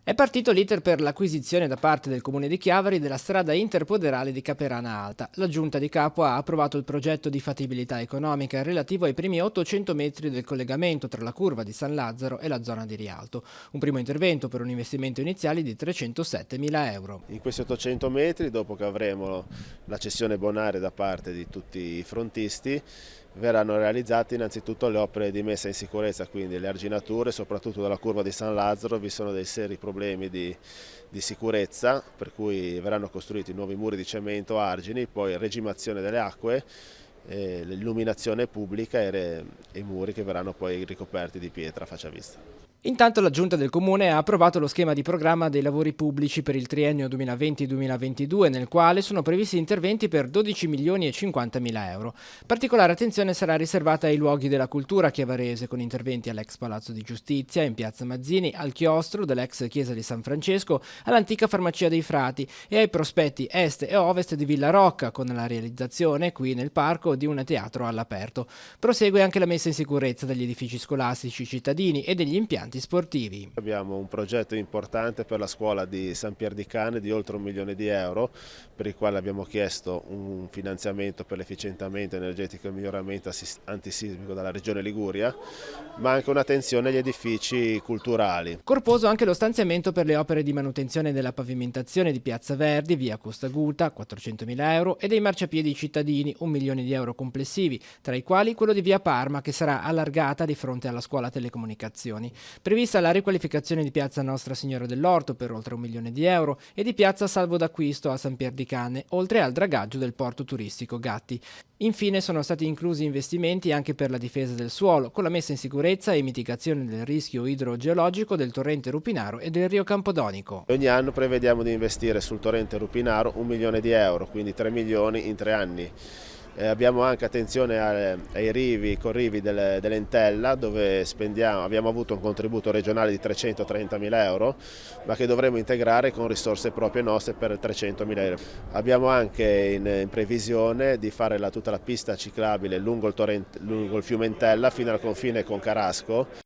È partito l'iter per l'acquisizione da parte del Comune di Chiavari della strada interpoderale di Caperana Alta. La Giunta di Capo ha approvato il progetto di fattibilità economica relativo ai primi 800 metri del collegamento tra la curva di San Lazzaro e la zona di Rialto. Un primo intervento per un investimento iniziale di 307.000 euro. In questi 800 metri, dopo che avremo la cessione bonaria da parte di tutti i frontisti, verranno realizzate innanzitutto le opere di messa in sicurezza, quindi le arginature, soprattutto dalla curva di San Lazzaro. Vi sono dei seri problemi di sicurezza, per cui verranno costruiti nuovi muri di cemento, argini, poi regimazione delle acque, l'illuminazione pubblica e i muri che verranno poi ricoperti di pietra a faccia vista. Intanto la Giunta del Comune ha approvato lo schema di programma dei lavori pubblici per il triennio 2020-2022, nel quale sono previsti interventi per 12 milioni e 50 mila euro. Particolare attenzione sarà riservata ai luoghi della cultura chiavarese, con interventi all'ex Palazzo di Giustizia, in piazza Mazzini, al chiostro dell'ex chiesa di San Francesco, all'antica farmacia dei Frati e ai prospetti est e ovest di Villa Rocca, con la realizzazione, qui nel parco, di un teatro all'aperto. Prosegue anche la messa in sicurezza degli edifici scolastici cittadini e degli impianti sportivi. Abbiamo un progetto importante per la scuola di San Pier di Cane di oltre 1 milione di euro, per il quale abbiamo chiesto un finanziamento per l'efficientamento energetico e il miglioramento antisismico dalla Regione Liguria, ma anche un'attenzione agli edifici culturali. Corposo anche lo stanziamento per le opere di manutenzione della pavimentazione di Piazza Verdi, via Costa Guta, 400.000 euro, e dei marciapiedi cittadini, 1 milione di euro complessivi, tra i quali quello di via Parma, che sarà allargata di fronte alla scuola telecomunicazioni. Prevista la riqualificazione di piazza Nostra Signora dell'Orto per oltre 1 milione di euro e di piazza Salvo d'Acquisto a San Pier di Cane, oltre al dragaggio del porto turistico Gatti. Infine sono stati inclusi investimenti anche per la difesa del suolo, con la messa in sicurezza e mitigazione del rischio idrogeologico del torrente Rupinaro e del Rio Campodonico. Ogni anno prevediamo di investire sul torrente Rupinaro 1 milione di euro, quindi 3 milioni in 3 anni. Abbiamo anche attenzione ai rivi, corrivi dell'Entella, dove abbiamo avuto un contributo regionale di 330.000 euro, ma che dovremo integrare con risorse proprie nostre per 300.000 euro. Abbiamo anche in previsione di fare tutta la pista ciclabile lungo il fiume Entella fino al confine con Carasco.